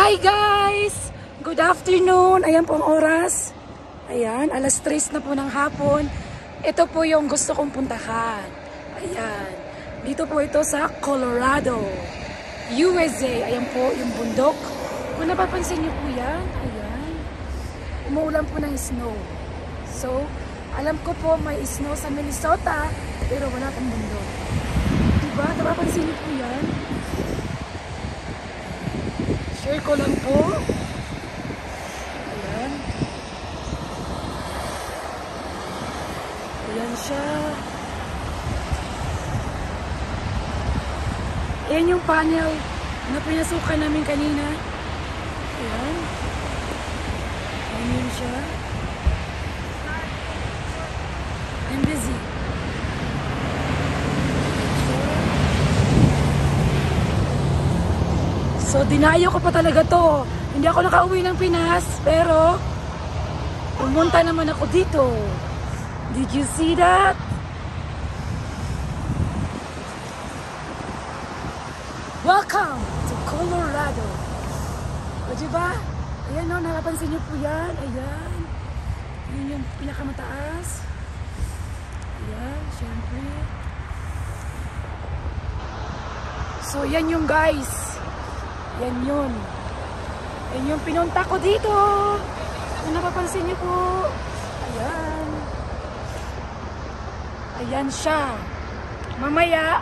Hi guys! Good afternoon. Ayan po ang oras. Ayan, alas 3 na po ng hapon. Ito po yung gusto kong puntahan. Ayan. Dito po ito sa Colorado, USA. Ayan po yung bundok. Kung napapansin niyo po yan, ayan. Umuulan po ng snow. So, alam ko po may snow sa Minnesota, pero wala pang bundok. Diba? Napapansin niyo po yan? Share ko lang po. Ayan. Ayan siya. Ayan yung panel na pinasukan namin kanina. Ayan. Ayan yun siya. I'm busy. So, dinayo ko pa talaga to. Hindi ako nakauwi ng Pinas, pero pumunta naman ako dito. Did you see that? Welcome to Colorado. O, diba? Ayan o, nakapansin niyo po yan. Ayan. Yun yung pinakamataas. Ayan, syempre. So, yan yung guys. Yan yun. Yan yung pinunta ko dito. Kung napapansin niyo po. Ayan. Ayan siya. Mamaya,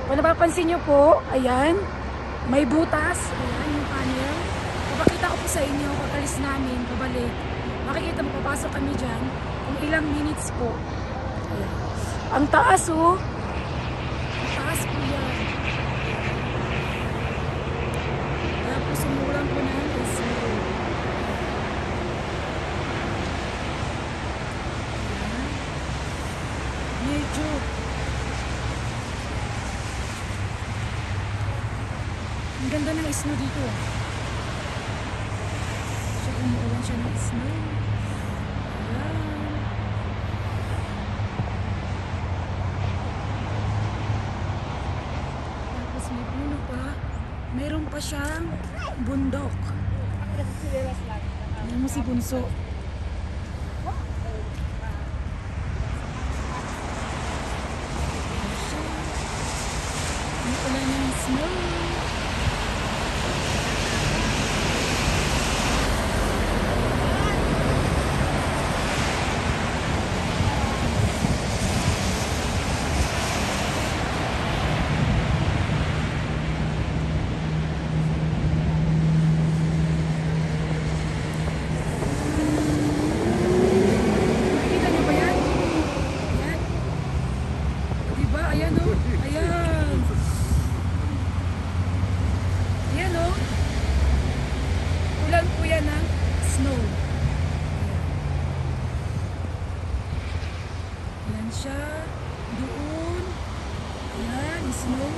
kung napapansin niyo po, ayan. May butas. Ayan yung panel. Papakita ko po sa inyo. Pagkalis namin, pabalik. Makikita mo, papasok kami dyan. Kung ilang minutes po. Ayan. Ang taas oh. Ang taas po yan. Sumulang po na ang snow. Medyo ang ganda ng snow dito. So umuulan siya ng snow. Ayan. Tapos may puno pa. Meron pa siyang bundok. Ayan mo si Bunso. May ulan ng snow. Siya doon. Ayan, snow.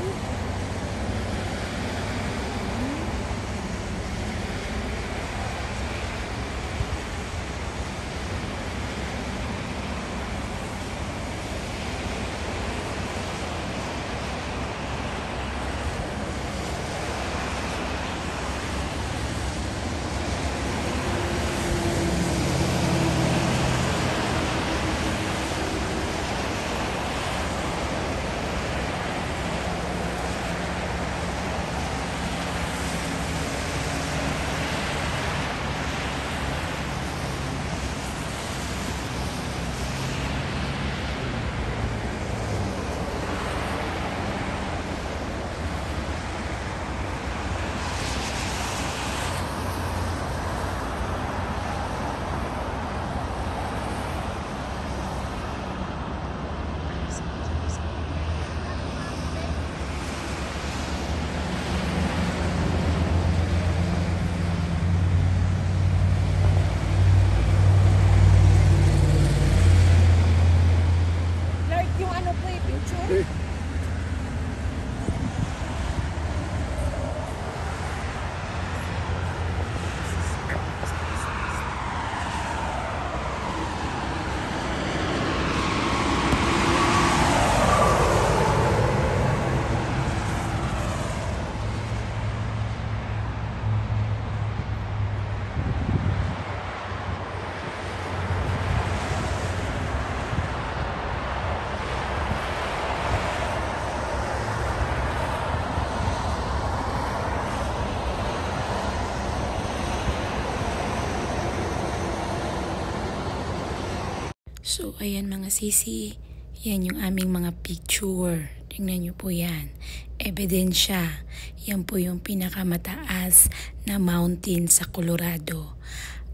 So, ayan mga sisi, yan yung aming mga picture. Tingnan nyo po yan. Ebidensya. Yan po yung pinakamataas na mountain sa Colorado.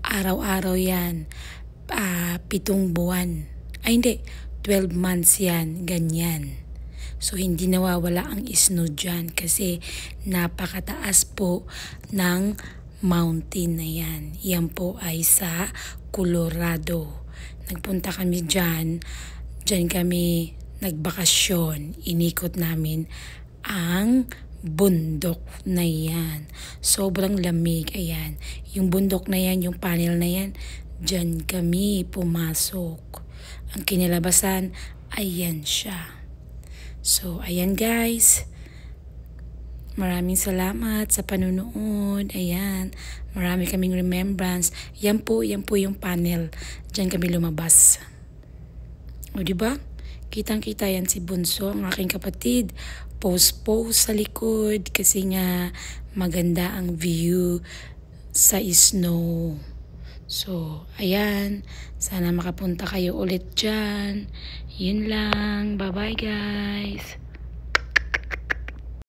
Araw-araw yan. 7 buwan. Ay hindi, 12 months yan. Ganyan. So, hindi nawawala ang snow dyan kasi napakataas po ng mountain na yan. Yan po ay sa Colorado. Nagpunta kami dyan. Dyan kami nagbakasyon. Inikot namin ang bundok na yan. Sobrang lamig. Ayan. Yung bundok na yan, yung panel na yan, dyan kami pumasok. Ang kinalabasan, ayan siya. So, ayan guys. Maraming salamat sa panunood. Ayan. Marami kaming remembrance. Yan po yung panel. Diyan kami lumabas. O, diba? Kitang-kita yan si Bunso, ang aking kapatid. Post sa likod kasi nga maganda ang view sa snow. So, ayan. Sana makapunta kayo ulit dyan. Yun lang. Bye-bye guys.